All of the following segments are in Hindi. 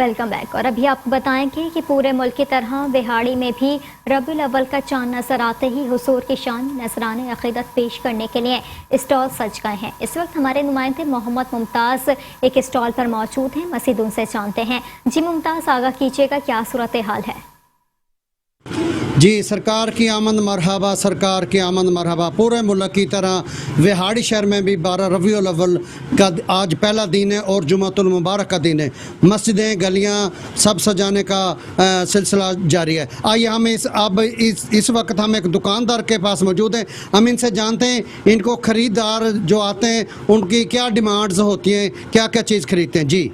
Welcome back. और अभी आपको बताएंगे कि पूरे मुल्क की तरह बिहाड़ी में भी रबीउल अव्वल का चांद नजर आते ही हुजूर की शान नजराने अकीदत पेश करने के लिए स्टॉल सज गए हैं। इस वक्त हमारे नुमाइंदे मोहम्मद मुमताज एक स्टॉल पर मौजूद हैं। मजीद उनसे जानते हैं। जी मुमताज, आगाह कीजिएगा, क्या सूरत हाल है? जी, सरकार की आमद मरहबा, सरकार की आमद मरहबा। पूरे मुल्क की तरह विहाड़ी शहर में भी 12 रबीउल अव्वल का आज पहला दिन है और जुमातुल मुबारक का दिन है। मस्जिदें, गलियां सब सजाने का सिलसिला जारी है। आइए हम इस वक्त हम एक दुकानदार के पास मौजूद हैं। हम इनसे जानते हैं इनको ख़रीदार जो आते हैं उनकी क्या डिमांड्स होती हैं, क्या क्या चीज़ खरीदते हैं। जी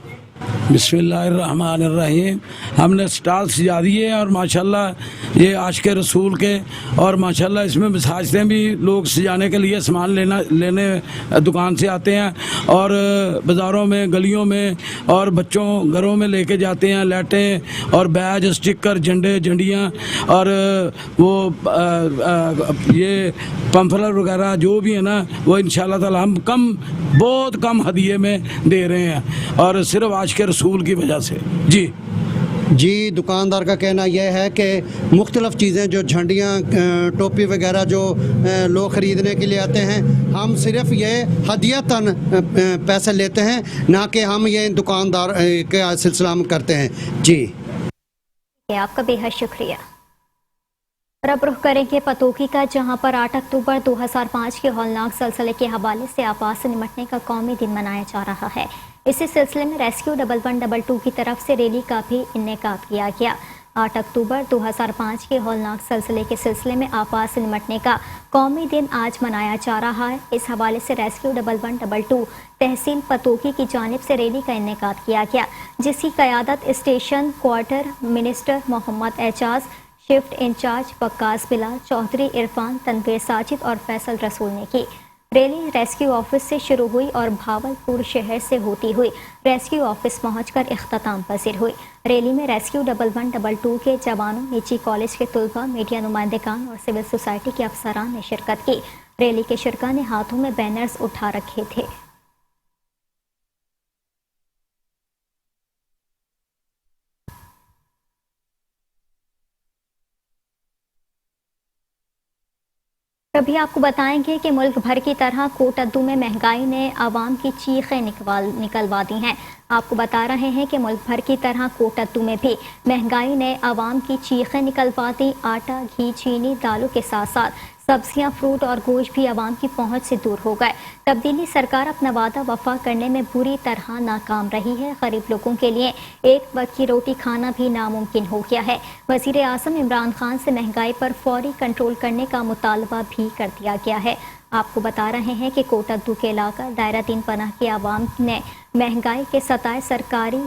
बिस्मिल्लाहिर्रहमानिर्रहीम। हमने स्टॉल सजा दिए और माशाल्लाह ये आशिक़ रसूल के, और माशाल्लाह इसमें मसाजतें भी लोग सजाने के लिए सामान लेने दुकान से आते हैं, और बाज़ारों में, गलियों में, और बच्चों घरों में लेके जाते हैं लाइटें और बैज, स्टिकर, झंडे, झंडियाँ, और वो ये पम्फलर वगैरह जो भी है ना, वो इंशाल्लाह ताला हम बहुत कम हदिये में दे रहे हैं, और सिर्फ आशिक़ रसूल की वजह से। जी, दुकानदार का कहना यह है कि मुख्तलिफ़ चीज़ें जो झंडियाँ, टोपी वगैरह जो लोग ख़रीदने के लिए आते हैं, हम सिर्फ ये हदियतन पैसे लेते हैं, ना कि हम ये दुकानदार के सिलसिला में करते हैं। जी, आपका बेहद शुक्रिया। और अब रुख करेंगे पतोकी का, जहां पर 8 अक्टूबर 2005 के हौलनाक ज़लज़ले के हवाले से आफात से निपटने का कौमी दिन मनाया जा रहा है। इसी सिलसिले में रेस्क्यू 1112 की तरफ से रैली का भी इनेकाद किया गया। 8 अक्टूबर 2005 के हौलनाक ज़लज़ले के सिलसिले में आफात से निपटने का कौमी दिन आज मनाया जा रहा है। इस हवाले से रेस्क्यू 1112 तहसील पतोकी की जानिब से रैली का इनेकाद किया गया, जिसकी क़यादत station quarter minister Mohammad Ejaz, shift in charge Waqqas Bilal, Chaudhry Irfan, Tanveer Sajid और फैसल रसूल ने की। रैली रेस्क्यू ऑफिस से शुरू हुई और भावलपुर शहर से होती हुई रेस्क्यू ऑफिस पहुंचकर इख्तिताम पजीर हुई। रैली में रेस्क्यू 1112 के जवानों, निजी कॉलेज के तुलबा, मीडिया नुमाइंदगान और सिविल सोसाइटी के अफसरान ने शिरकत की। रैली के शुरका ने हाथों में बैनर्स उठा रखे थे। अभी आपको बताएंगे कि मुल्क भर की तरह कोटद्दू में महंगाई ने आवाम की चीखें निकलवा दी हैं। आपको बता रहे हैं कि मुल्क भर की तरह कोटद्दू में भी महंगाई ने आवाम की चीखें निकलवा दी। आटा, घी, चीनी, दालों के साथ साथ सब्जियां, फ्रूट और गोश्त भी आवाम की पहुंच से दूर हो गए। तब्दीली सरकार अपना वादा वफा करने में बुरी तरह नाकाम रही है। गरीब लोगों के लिए एक वक्त की रोटी खाना भी नामुमकिन हो गया है। वज़ीर आज़म इमरान खान से महंगाई पर फौरी कंट्रोल करने का मुतालबा भी कर दिया गया है। आपको बता रहे हैं कि कोटद्दू के इलाका दायरा 3 पनाह के आवाम ने महंगाई के सताए सरकारी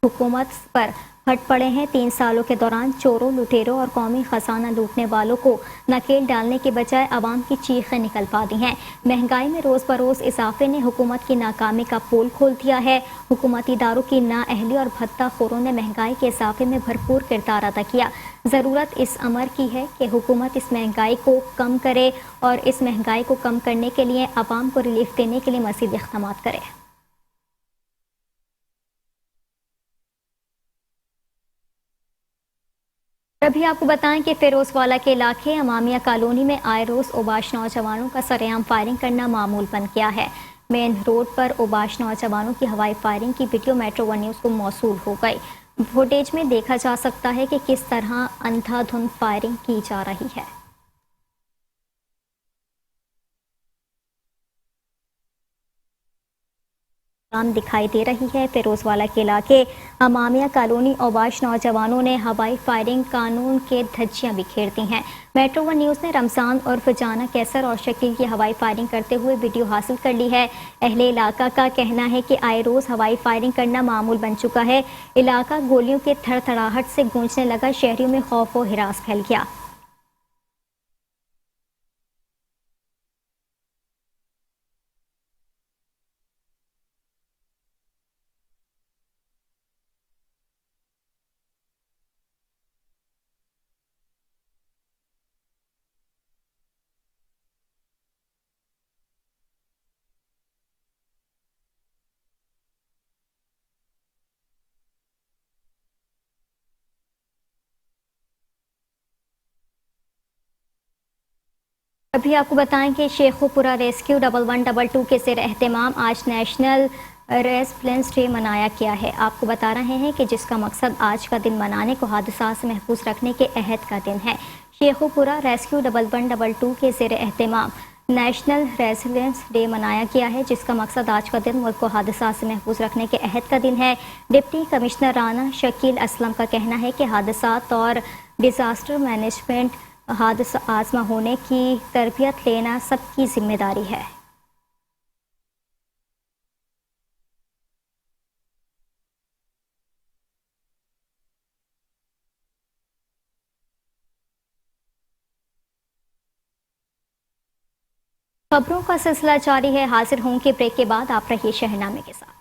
हुकूमत पर फट पड़े हैं। 3 सालों के दौरान चोरों, लुटेरों और कौमी खजाना लूटने वालों को नकेल डालने के बजाय आवाम की चीखें निकल पा दी हैं। महंगाई में रोज़ बरोज़ इजाफे ने हुकूमत की नाकामी का पोल खोल दिया है। हुकूमती इदारों की नाअहली और भत्ताखोरों ने महंगाई के इजाफे में भरपूर किरदार अदा किया। ज़रूरत इस अमर की है कि हुकूमत इस महंगाई को कम करे और इस महंगाई को कम करने के लिए आवाम को रिलीफ देने के लिए मज़ीद इक़दाम करे। अभी आपको बताएं कि फिरोजवाला के इलाके अमामिया कॉलोनी में आए रोज ओबाश नौजवानों का सरेआम फायरिंग करना मामूल बन गया है। मेन रोड पर ओबाश नौजवानों की हवाई फायरिंग की वीडियो मेट्रो वन न्यूज़ को मौसूल हो गई। फुटेज में देखा जा सकता है कि किस तरह अंधाधुंध फायरिंग की जा रही है। दिखाई दे रही है। फिरोजवाला के इलाके अमामिया कॉलोनी ओबाश नौजवानों ने हवाई फायरिंग कानून के धज्जियां बिखेर दी हैं। मेट्रो वन न्यूज़ ने रमज़ान और फजाना कैसर और शकील की हवाई फायरिंग करते हुए वीडियो हासिल कर ली है। अहले इलाका का कहना है कि आए रोज़ हवाई फायरिंग करना मामूल बन चुका है। इलाका गोलियों के थड़थड़ाहट से गूंजने लगा। शहरियों में खौफ व हिरास फैल गया। अभी आपको बताएं कि शेखोपुरा रेस्क्यू 1112 के ज़ेर एहतमाम आज नेशनल रेजिलेंस डे मनाया गया है। आपको बता रहे हैं कि जिसका मकसद आज का दिन मनाने को हादसा से महफूज रखने के अहद का दिन है। शेखोपुरा रेस्क्यू 1112 के ज़ेर एहतमाम नेशनल रेजिलेंस डे मनाया गया है, जिसका मकसद आज का दिन मुल्क को हादसा से महफूज रखने के अहद का दिन है। डिप्टी कमिश्नर राना शकील असलम का कहना है कि हादसात और डिज़ास्टर मैनेजमेंट हादसा आज़मा होने की तरबियत लेना सबकी जिम्मेदारी है। खबरों का सिलसिला जारी है। हाजिर होंगे ब्रेक के बाद, आप रहिए शहनामे के साथ।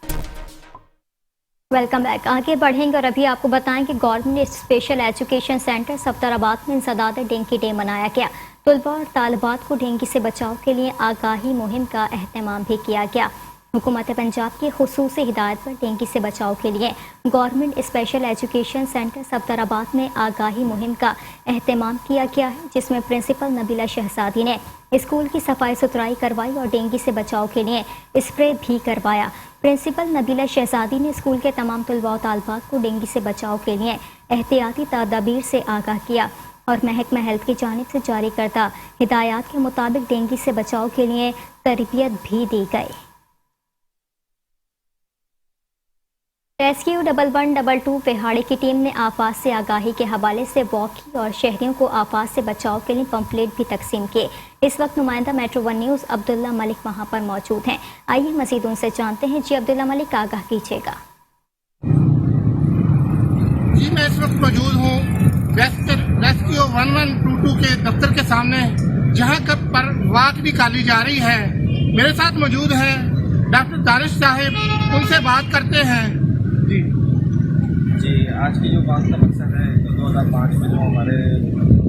Welcome back. आगे बढ़ेंगे और अभी आपको बताएं कि government special education centre Safdarabad में इंसदाद डेंगू डे मनाया गया। तलबा और तालिबात को डेंगू से बचाव के लिए आगाही मुहिम का अहतमाम भी किया गया। हुकूमत पंजाब की खुसूसी हिदायत पर डेंगू से बचाव के लिए government special education centre Safdarabad में आगाही मुहिम का अहतमाम किया गया है, जिसमें प्रिंसिपल नबीला शहजादी ने स्कूल की सफाई सुथराई करवाई और डेंगू से बचाव के लिए स्प्रे भी करवाया। प्रिंसिपल नबीला शहजादी ने स्कूल के तमाम तलबा और तालिबात को डेंगू से बचाव के लिए एहतियाती तदाबीर से आगाह किया और महकमा हेल्थ की जानिब से जारी करदा हिदायत के मुताबिक डेंगू से बचाव के लिए तरबियत भी दी गई। रेस्क्यू 1112 पेहाड़ी की टीम ने आफात से आगाही के हवाले से वॉक की और शहरियों को आफात से बचाव के लिए पंफलेट भी तकसीम किए। इस वक्त नुमाइंदा मेट्रो 1 न्यूज़ अब्दुल्ला मलिक वहां पर मौजूद हैं। आइए मजीद उनसे जानते हैं। जी अब्दुल्ला मलिक, आगाह कीजिएगा। जी मैं इस वक्त मौजूद हूँ रेस्क्यू 1122 के दफ्तर के सामने, जहाँ पर वॉक निकाली जा रही है। मेरे साथ मौजूद है डॉक्टर दानिश साहिब, उनसे बात करते हैं। जी आज की जो बात का मकसद है, तो 2005 में जो हमारे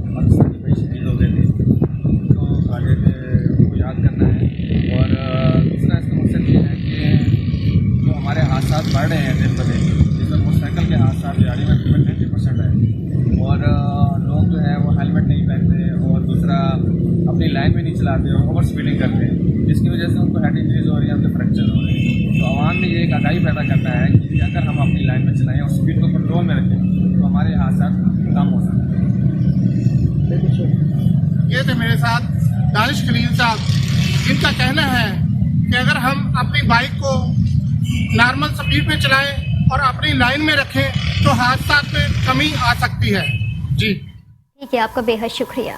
पाकिस्तानी भाई शहीद हो गए थे, तो आज उनको याद करना है। और दूसरा इसका मकसद ये है कि जो हमारे हादसा बढ़ रहे हैं दिन ब दिन, जिसमें मोटरसाइकिल के हादसा दिहाड़ी में तकरीबन 90% है, और लोग जो है वो हेलमेट नहीं पहनते और दूसरा अपनी लाइन में नहीं चलाते और ओवर स्पीडिंग करते हैं, जिसकी वजह से उनको हेड इंजरीज हो रही है, उनके फ्रैक्चर हो रहे हैं। तो आवाम में ये एक आगाही पैदा करना है कि अगर हम अपनी लाइन में चलाएं और स्पीड को कंट्रोल में रखें तो हमारे हादसा कम हो सकते हैं। ये थे मेरे साथ दानिश खलील साहब, जिनका कहना है कि अगर हम अपनी बाइक को नॉर्मल स्पीड में चलाएं और अपनी लाइन में रखें तो हादसा में कमी आ सकती है। जी ठीक है, आपका बेहद शुक्रिया।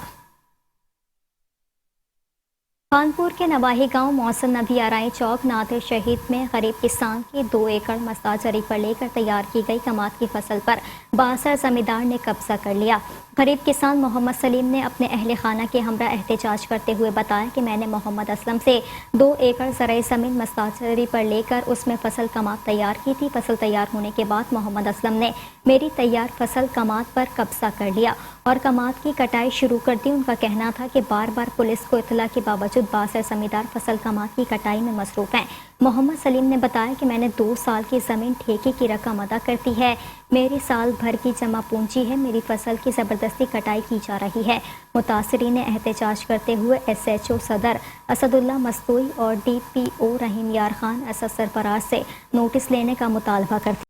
खानपुर के नवाही गांव मौसम नबी आराई चौक नादिर शहीद में गरीब किसान की 2 एकड़ मस्ताजरी पर लेकर तैयार की गई कमात की फसल पर बासर जमींदार ने कब्जा कर लिया। गरीब किसान मोहम्मद सलीम ने अपने अहले खाना के हमरा एहतजाज करते हुए बताया कि मैंने मोहम्मद असलम से 2 एकड़ ज़राई ज़मीन मस्ताजरी पर लेकर उसमें फसल कमात तैयार की थी। फसल तैयार होने के बाद मोहम्मद असलम ने मेरी तैयार फसल कमात पर कब्जा कर लिया और कमात की कटाई शुरू कर दी। उनका कहना था कि बार बार पुलिस को इतला के बावजूद बासर जमींदार फसल कमात की कटाई में मसरूफ हैं। मोहम्मद सलीम ने बताया कि मैंने 2 साल की ज़मीन ठेके की रकम अदा कर दी है, मेरी साल भर की जमा पूंजी है, मेरी फसल की ज़बरदस्ती कटाई की जा रही है। मुतासरीन ने एहतजाज करते हुए SHO सदर असदुल्ला मस्तूई और DPO रहीम यार खान असद सरफराज से नोटिस लेने का मुतालबा कर दिया।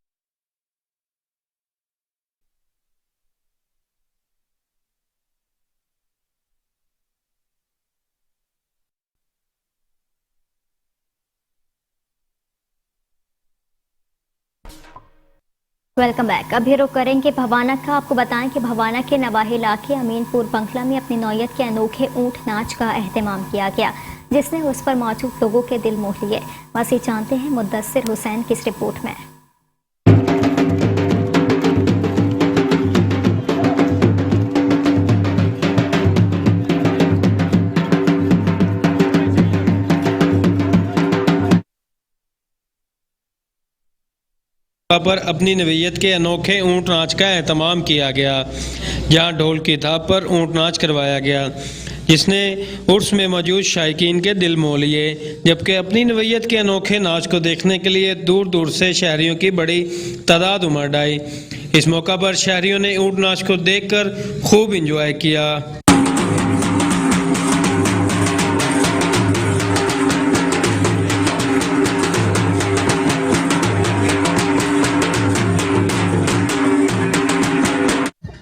Welcome back. अभी रुक करेंगे भवाना का। आपको बताएं कि भवाना के नवाही इलाके अमीनपुर बंगला में अपनी नौयत के अनोखे ऊँट नाच का अहतमाम किया गया, जिसने उस पर मौजूद लोगों के दिल मोह लिए। मज़ीद जानते हैं मुद्दस्सिर हुसैन की इस रिपोर्ट में। पर अपनी नवीयत के अनोखे ऊँट नाच का एहतमाम किया गया, जहां ढोल की थाप पर ऊँट नाच करवाया गया, जिसने उर्स में मौजूद शायकीन के दिल मोह लिए। जबकि अपनी नवीयत के अनोखे नाच को देखने के लिए दूर दूर से शहरियों की बड़ी तादाद उमड़ आई। इस मौका पर शहरियों ने ऊँट नाच को देखकर खूब इंजॉय किया।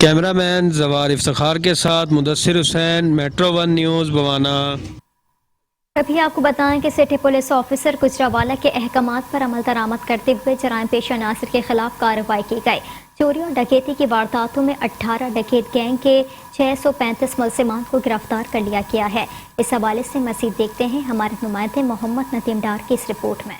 कैमरामैन जवार इफ्तिखार के साथ मुदस्सिर हुसैन, मेट्रो 1 न्यूज़, बवाना। अभी आपको बताएं कि सिटी पुलिस ऑफिसर गुजरावाला के अहकामात पर अमल दरामद करते हुए जराइम पेशा नासिर के खिलाफ कार्रवाई की गई। चोरी और डकैती की वारदातों में 18 डकैत गैंग के 635 मुलजिमान को गिरफ्तार कर लिया गया है। इस हवाले से मजीद देखते हैं हमारे नुमाइंदे मोहम्मद नदीम डार की इस रिपोर्ट में।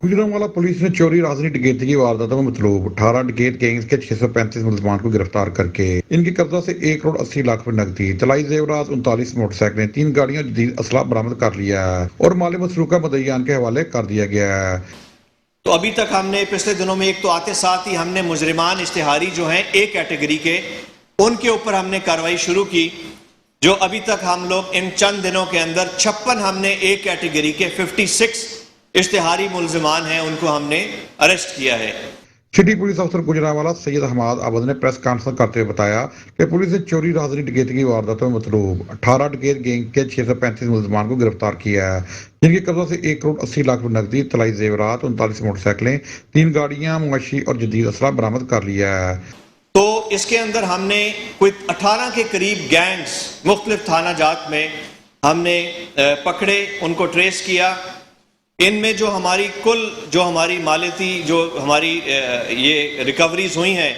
गुजरांवाला पुलिस ने चोरी राजनी डकैती की वारदातों में मतलूब 18 डकैत गैंग्स के 635 मुलजमान को गिरफ्तार करके इनके कब्जा से 1 करोड़ 80 लाख रुपए नकदी, तलाई जेवरात, 39 मोटरसाइकिलें, 3 गाड़ियां, जदीद असला बरामद कर लिया है और माली मसरूका मुद्दईयान के हवाले कर दिया गया है। तो अभी तक हमने पिछले दिनों में एक तो आते साथ ही हमने मुजरिमान इश्तिहारी जो हैं ए कैटेगरी के, उनके ऊपर हमने कार्रवाई शुरू की। जो अभी तक हम लोग इन चंद दिनों के अंदर 56 हमने ए कैटेगरी के 56 इश्तिहारी मुलजिमान हैं, उनको हमने अरेस्ट किया है। सिटी पुलिस अफसर गुजरांवाला सैयद हमाद अवध ने प्रेस कॉन्फ्रेंस करते हुए बताया कि पुलिस ने चोरी राजनी डकैती की वारदातों में मतलूब 18 डकैत गैंग के 635 मुलजमान को गिरफ्तार किया है, जिनके कब्जा से 1 करोड़ 80 लाख रुपए नकदी, तलाई जेवरात, 39 मोटरसाइकिलें, 3 गाड़ियां, मुआशी और जदीद असला बरामद कर लिया है। तो इसके अंदर हमने कोई 18 के करीब गैंग्स मुख्तलिफ थाना जात में हमने पकड़े, उनको ट्रेस किया। इनमें जो हमारी मालियती जो हमारी ये रिकवरीज हुई हैं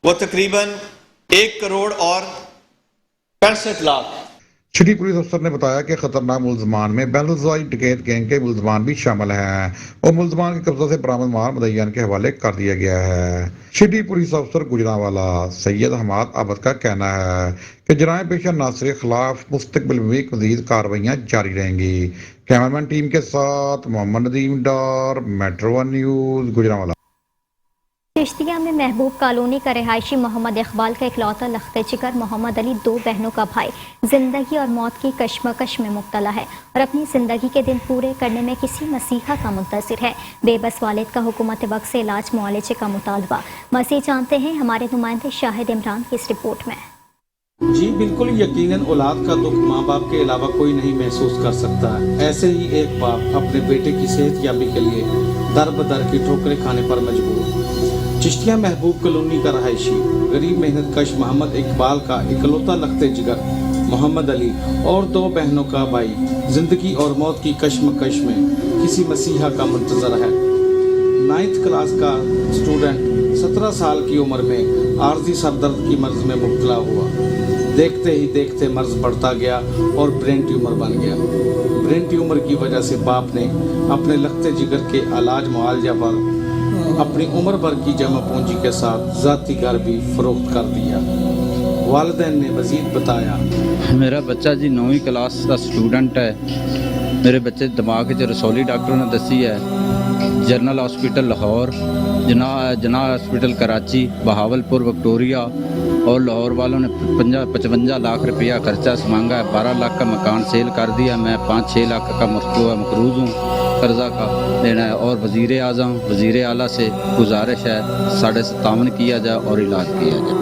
वो तकरीबन 1 करोड़ और 65 लाख। सिटी पुलिस अफसर ने बताया कि खतरनाक मुलजमान में बैनुलज़ाई डकैत गैंग के मुलजमान भी शामिल हैं और मुलजमान के कब्जा से बरामद माल मुद्दईयान के हवाले कर दिया गया है। सिटी पुलिस अफसर गुजरांवाला सैयद हमाद अबद का कहना है कि जराइम पेशा नासिर के खिलाफ मुस्तकबिल में मज़ीद कार्रवाइयाँ जारी रहेंगी। कैमरामैन टीम के साथ मोहम्मद नदीम डार, मेट्रो 1 न्यूज़, गुजरांवाला। चिश्तिया में महबूब कॉलोनी का रिहायशी मोहम्मद इकबाल का इकलौता लख्ते जिगर मोहम्मद अली 2 बहनों का भाई जिंदगी और मौत की कश्मकश में मुब्तला है और अपनी जिंदगी के दिन पूरे करने में किसी मसीहा का मुंतज़िर है। बेबस वालिद का हुकूमत वक्त से इलाज मुआलजे का मुतालबा। मज़ीद जानते हैं हमारे नुमाइंदे शाहिद इमरान की इस रिपोर्ट में। जी बिल्कुल, यकीनन औलाद का दुख माँ बाप के अलावा कोई नहीं महसूस कर सकता है। ऐसे ही एक बाप अपने बेटे की सेहतयाबी के लिए दर बदर की ठोकरें खाने पर मजबूर। चिश्तिया महबूब कॉलोनी का रहायशी गरीब मेहनत कश मोहम्मद इकबाल का इकलौता लख्ते जिगर मोहम्मद अली और 2 बहनों का भाई जिंदगी और मौत की कश्मकश में किसी मसीहा का मुंतज़र है। 9th क्लास का स्टूडेंट 17 साल की उम्र में आर्जी सरदर्द की मर्ज में मुब्तला हुआ। देखते ही देखते मर्ज बढ़ता गया और ब्रेन ट्यूमर बन गया। ब्रेन ट्यूमर की वजह से बाप ने अपने लख्ते जिगर के इलाज मुआलजा पर अपनी उम्र भर की जमा पूंजी के साथ ज़ाती घर भी फरोख्त कर दिया। वालिदैन ने मज़ीद बताया, मेरा बच्चा जी 9वीं क्लास का स्टूडेंट है। मेरे बच्चे दिमाग च रसौली डॉक्टर ने दसी है। जनरल हॉस्पिटल लाहौर, जना हॉस्पिटल कराची, बहावलपुर, विक्टोरिया और लाहौर वालों ने 55 लाख रुपया खर्चा मांगा है। 12 लाख का मकान सेल कर दिया। मैं 5-6 लाख का मकरूज़ हूँ, कर्जा का लेना है। और वज़ीर आज़म वज़ीर आला से गुजारिश है 57.5 किया जाए और इलाज किया जाए।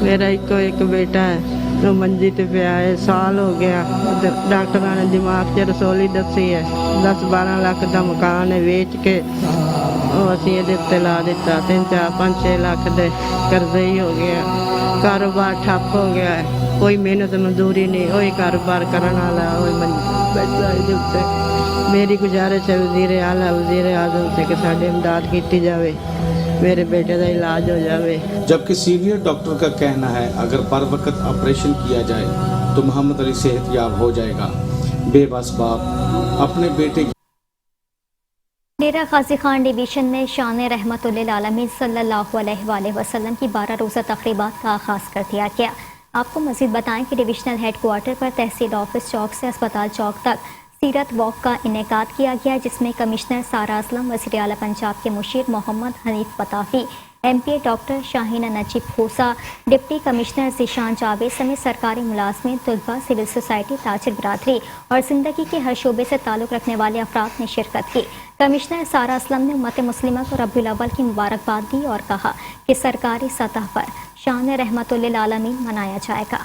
मेरा एक बेटा है जो मंजी पे पिया है, साल हो गया। डॉक्टर ने दिमाग च रसौली दसी है। 10-12 लाख का मकान है, वेच के असी ये ला दिता। 3-4-5-6 लाख दे कर्जे ही हो गया। कारोबार ठप हो गया है, कोई मेहनत मजदूरी नहीं, वही कारोबार करने वाला मेरी गुजारिश है वज़ीर आला वज़ीर आज़म से कि साडी इमदाद की जाए, मेरे बेटे का इलाज हो जाए। जबकि सीनियर डॉक्टर का कहना है अगर बर वक्त ऑपरेशन किया जाए तो मोहम्मद अली सेहतयाब हो जाएगा। बेबस बाप अपने बेटे डेरा गाजी खान डिवीजन में शान रहमतुल्लिल आलमीन सल्लल्लाहु अलैहि वसल्लम की 12 रोज़ा तक़रीबात का आगाज़ कर दिया गया। आपको मज़ीद बताएं कि डिविजनल हेडक्वार्टर पर तहसील ऑफिस चौक से अस्पताल चौक तक सीरत वॉक का इनेकाद किया गया, जिसमें कमिश्नर सारा असलम, वज़ीर आला पंजाब के मुशीर मोहम्मद हनीफ पताफी, MPA डॉक्टर शाहीन नजीब खोसा, डिप्टी कमिश्नर ज़ीशान जावेद समेत सरकारी मुलाजमीन, तलबा, सिविल सोसाइटी, ताजिर बरादरी और ज़िंदगी के हर शोबे से ताल्लुक़ रखने वाले अफराद ने शिरकत की। कमिश्नर सारा असलम ने उम्मत मुस्लिमा को रब्बुल अव्वल की मुबारकबाद दी और कहा कि सरकारी सतह पर शान रहमतुल्लिल आलमीन मनाया जाएगा।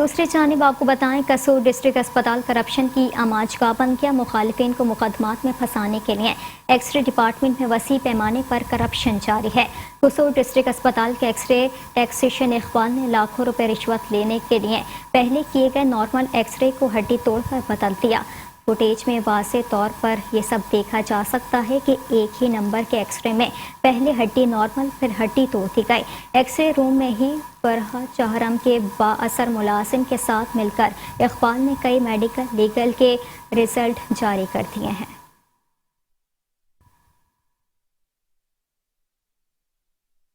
दूसरी जानिब आपको बताएं, कसूर डिस्ट्रिक्ट अस्पताल करप्शन की आमाजगाह बन गया। मुखालिफिन को मुकदमात में फंसाने के लिए एक्सरे डिपार्टमेंट में वसी पैमाने पर करप्शन जारी है। कसूर डिस्ट्रिक्ट अस्पताल के एक्सरे टेक्नीशियन इकबाल ने लाखों रुपए रिश्वत लेने के लिए पहले किए गए नॉर्मल एक्सरे को हड्डी तोड़कर बदल दिया। फुटेज में वाज़ेह तौर पर ये सब देखा जा सकता है कि एक ही नंबर के एक्सरे में पहले हड्डी नॉर्मल फिर हड्डी तोड़ दी गई। एक्सरे रूम में ही फरहा चहरम के बाअसर मुलाजिम के साथ मिलकर इकबाल ने कई मेडिकल लीगल के रिजल्ट जारी कर दिए हैं।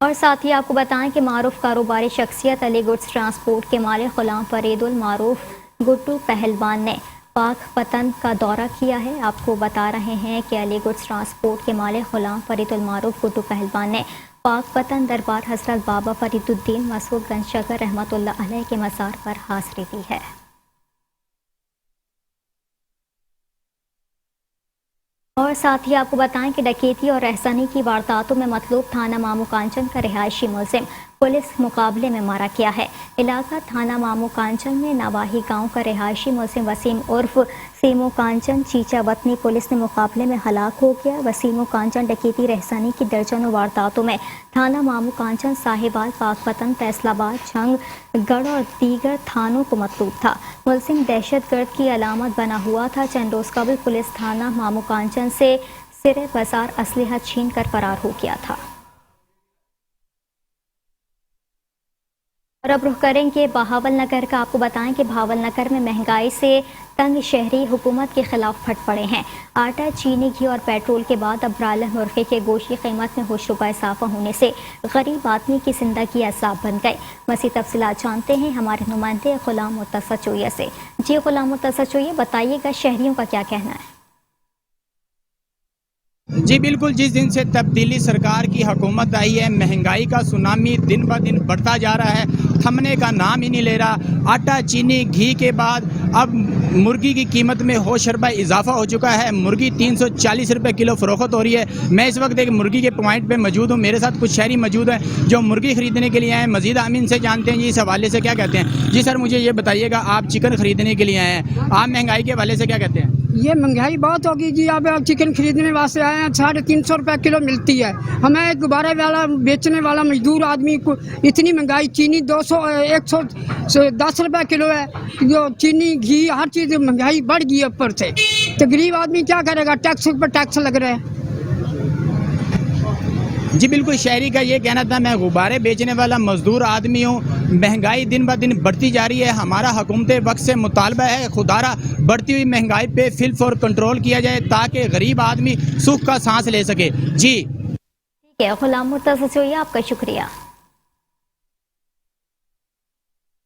और साथ ही आपको बताएं कि मारूफ कारोबारी शख्सियत अली गुड्स ट्रांसपोर्ट के मालिक गुलाम फरीदुल मारूफ गुड्डू पहलवान ने पाक पतन का दौरा किया है। आपको बता रहे हैं कि अली गुड्स ट्रांसपोर्ट के मालिक गुलाम फरीदुल मारूफ गुड्डू पहलवान ने पाक पतन दरबार हजरत बाबा फरीदुद्दीन मसूद गंजशकर रहमतुल्लाह अलैह के मज़ार पर हाज़िरी दी है। और साथ ही आपको बताएं कि डकैती और रहसानी की वारदातों में मतलूब थाना मामू कांचन का रिहायशी मुलजिम पुलिस मुकाबले में मारा गया है। इलाका थाना मामू कांचन में नवाही गांव का रिहायशी मुलजिम वसीम उर्फ सीमो कांचन चीचा वतनी पुलिस ने मुकाबले में हलाक हो गया। वसीमो कांचन डकैती रहसानी की दर्जनों वारदातों में थाना मामू कांचन साहिबाल पाकपतन फैसलाबाद छंग गढ़ और दीगर थानों को मतलूब था। मुलजिम दहशतगर्द की अलामत बना हुआ था। चंद रोज कबल पुलिस थाना मामू कांचन से सिरे बाजार असलहा छीन कर फरार हो गया था। और अब रुख करेंगे बहावल नगर का। आपको बताएं कि बहावल नगर में महंगाई से तंग शहरी हुकूमत के खिलाफ फट पड़े हैं। आटा, चीनी, घी और पेट्रोल के बाद अब ब्रायलर मुर्गे के गोश्त की कीमत में कुछ रुपये इजाफा होने से गरीब आदमी की जिंदगी अज़ाब बन गई। मज़ीद तफसीलात जानते हैं हमारे नुमाइंदे गुलाम मुर्तज़ा चोइया से। जी गुलाम मुर्तज़ा चोइया, बताइएगा शहरियों का क्या कहना है? जी बिल्कुल, जिस दिन से तब्दीली सरकार की हुकूमत आई है, महंगाई का सुनामी दिन ब दिन बढ़ता जा रहा है, थमने का नाम ही नहीं ले रहा। आटा, चीनी, घी के बाद अब मुर्गी की कीमत में होश रुपये इजाफा हो चुका है। मुर्गी 340 रुपये किलो फ़रोख्त हो रही है। मैं इस वक्त एक मुर्गी के पॉइंट पे मौजूद हूँ। मेरे साथ कुछ शहरी मौजूद हैं जो मुर्गी ख़रीदने के लिए आए हैं। मज़ीद हम इनसे जानते हैं जी इस हवाले से क्या कहते हैं। जी सर, मुझे ये बताइएगा, आप चिकन ख़रीदने के लिए आए हैं, आप महंगाई के हवाले से क्या कहते हैं? ये महंगाई बहुत होगी जी। अब चिकन खरीदने वास्ते आए हैं, 350 रुपये किलो मिलती है। हमें गुब्बारे वाला बेचने वाला मजदूर आदमी को इतनी महंगाई, चीनी 110 रुपये किलो है, जो चीनी, घी, हर चीज़ महंगाई बढ़ गई है ऊपर से। तो गरीब आदमी क्या करेगा? टैक्स पर टैक्स लग रहा है। जी बिल्कुल, शहरी का ये कहना था, मैं गुब्बारे बेचने वाला मजदूर आदमी हूँ। महंगाई दिन ब दिन बढ़ती जा रही है। हमारा हुकूमत वक्त से मुतालबा है खुदारा बढ़ती हुई महंगाई पे फिल फॉर कंट्रोल किया जाए ताकि गरीब आदमी सुख का सांस ले सके। जी ठीक है गुलाम मुर्तज़ा चोइया, आपका शुक्रिया।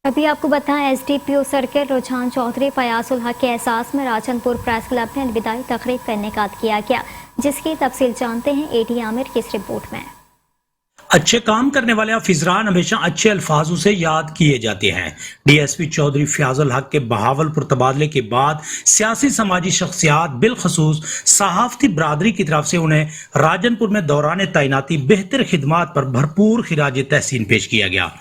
अभी आपको बताएं, SDPO सर्किल रुझान चौधरी फयाजुल हक के एहसास में राजनपुर प्रेस क्लब में अलविदाई तकरीब का इनेकाद किया गया, जिसकी तफसील जानते हैं AD आमिर की इस रिपोर्ट में। अच्छे काम करने वाले हाफिजरान हमेशा अच्छे अल्फाजों से याद किए जाते हैं। DSP चौधरी फयाजुल हक के बहावलपुर तबादले के बाद सियासी समाजी शख्सियात बिलखसूस सहाफती बरादरी की तरफ से उन्हें राजनपुर में दौरान तैनाती बेहतर खिदमात पर भरपूर खिराज तहसीन पेश किया गया।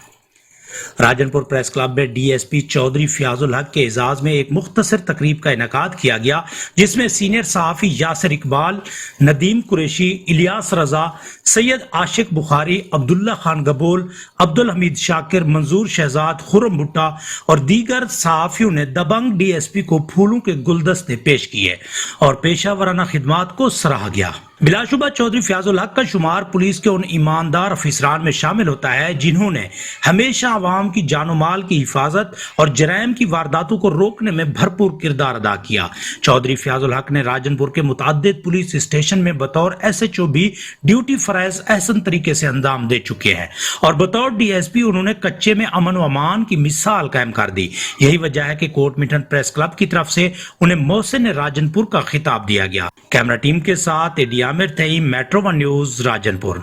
राजनपुर प्रेस क्लब में DSP चौधरी फयाजुल हक के एजाज में एक मुख्तसर तकरीब का इनेकाद किया गया, जिसमें सीनियर सहाफ़ी यासिर इकबाल, नदीम कुरैशी, इलियास रजा, सैयद आशिक बुखारी, अब्दुल्ला खान गबोल, अब्दुल हमीद शाकिर, मंजूर शहजाद, खुरम भुट्टा और दीगर सहाफ़ियों ने दबंग DSP को फूलों के गुलदस्ते पेश किए और पेशा वराना खिदमात को सराहा गया। बिलाशुबा चौधरी फयाजुल हक का शुमार पुलिस के उन ईमानदार अफसरान में शामिल होता है जिन्होंने हमेशा आवाम की जानो माल की हिफाजत और जराइम की वारदातों को रोकने में भरपूर किरदार अदा किया। चौधरी फयाजुल हक ने राजनपुर के मुतअद्दिद पुलिस स्टेशन में बतौर SHO भी ड्यूटी फराइज अहसन तरीके से अंजाम दे चुके हैं और बतौर DSP उन्होंने कच्चे में अमन व अमान की मिसाल कायम कर दी। यही वजह है कि कोर्ट मिटन प्रेस क्लब की तरफ से उन्हें मोहसिन राजनपुर का खिताब दिया गया। कैमरा टीम के साथ AD Aamir Taim, metro 1 news, Rajanpur.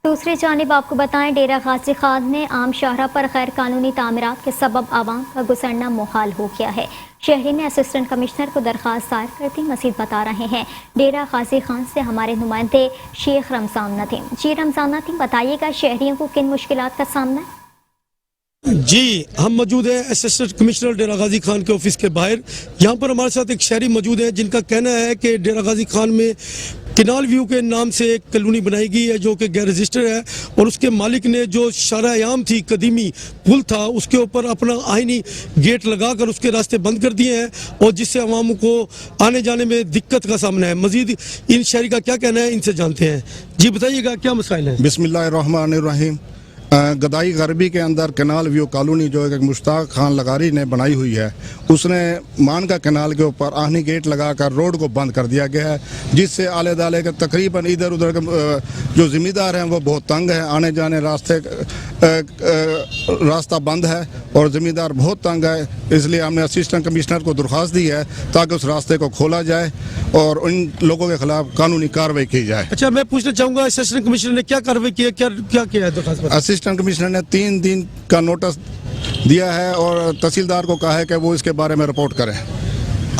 दूसरी जानिब आपको बताएं, डेरा गाजी खान में आम शाहरा पर गैर कानूनी तामीरात के सबब आवाम का गुजरना मुहाल हो गया है। शहरी ने असिस्टेंट कमिश्नर को दरख्वास्त दायर कर दी। मजीद बता रहे हैं डेरा गाजी खान से हमारे नुमाइंदे शेख रमजान नदीम। जी रमजान नदीम, बताइएगा शहरियों को किन मुश्किलात का सामना है? जी, हम मौजूद हैं असिस्टेंट कमिश्नर डेरा गाजी खान के ऑफिस के बाहर। यहाँ पर हमारे साथ एक शहरी मौजूद है जिनका कहना है कि डेरा गाजी खान में किनाल व्यू के नाम से एक कॉलोनी बनाई गई है जो कि गैर रजिस्टर्ड है, और उसके मालिक ने जो शारा-ए-आम थी, कदीमी पुल था, उसके ऊपर अपना आइनी गेट लगाकर उसके रास्ते बंद कर दिए हैं, और जिससे अवाम को आने जाने में दिक्कत का सामना है। मजीद इन शहरी का क्या कहना है, इनसे जानते हैं। जी बताइएगा, क्या मसाइल है? बिस्मिल्लाहिर्रहमानिर्रहीम। गदाई गरबी के अंदर कनाल व्यू कॉलोनी जो एक मुश्ताक खान लगारी ने बनाई हुई है, उसने मान का कनाल के ऊपर आहनी गेट लगाकर रोड को बंद कर दिया गया है, जिससे आले दाले के तकरीबन इधर उधर के जो ज़िम्मेदार हैं वो बहुत तंग हैं। आने जाने रास्ता बंद है और ज़िम्मेदार बहुत तंग है। इसलिए हमने असिस्टेंट कमिश्नर को दरख्वास्त दी है ताकि उस रास्ते को खोला जाए और उन लोगों के खिलाफ कानूनी कार्रवाई की जाए। अच्छा, मैं पूछना चाहूँगा असिस्टेंट कमिश्नर ने क्या कार्रवाई की है, क्या किया है दरख्वास्त पर? असिस्टेंट कमिश्नर ने 3 दिन का नोटिस दिया है और तहसीलदार को कहा है कि वो इसके बारे में रिपोर्ट करें।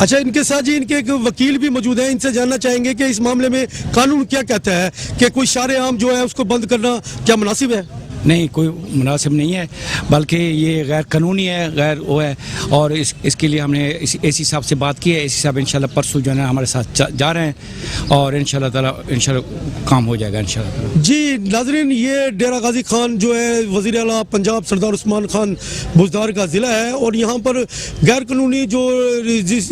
अच्छा, इनके साथ जी इनके एक वकील भी मौजूद है, इनसे जानना चाहेंगे कि इस मामले में कानून क्या कहता है कि कोई शारे-आम जो है उसको बंद करना क्या मुनासिब है? नहीं, कोई मुनासिब नहीं है, बल्कि ये गैर कानूनी है, गैर वो है, और इसके लिए हमने एसी साहब से बात की है। एसी साहब इंशाल्लाह परसों जो है ना हमारे साथ जा रहे हैं, और इंशाल्लाह ताला काम हो जाएगा इंशाल्लाह। जी नाज़रीन, ये डेरा गाजी खान जो है वज़ीर आला पंजाब सरदार उस्मान खान बुज़दार का ज़िला है, और यहाँ पर गैर कानूनी जो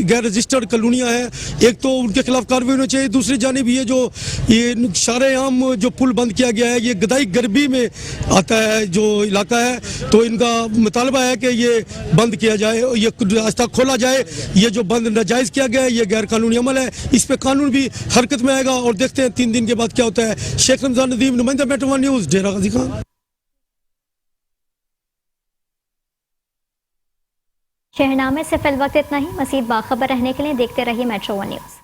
गैर रजिस्टर्ड कॉलोनियाँ हैं, एक तो उनके खिलाफ कार्रवाई होनी चाहिए, दूसरी जानिब ये शारे-आम जो पुल बंद किया गया है, ये गदाई गरबी में आता है जो इलाका है, तो इनका मुतालबा है कि ये बंद किया जाए, ये रास्ता खोला जाए। ये जो बंद नाजायज़ किया गया है, ये गैर कानूनी अमल है, इस पे कानून भी हरकत में आएगा, और देखते हैं 3 दिन के बाद क्या होता है। शेख रमजान नदीम, नुमाइंदा मेट्रो 1 न्यूज़, डेरा गाजी खान। शहरनामे से फिल वक्त इतना ही। मज़ीद बाखबर रहने के लिए देखते रहिए मेट्रो 1 न्यूज़।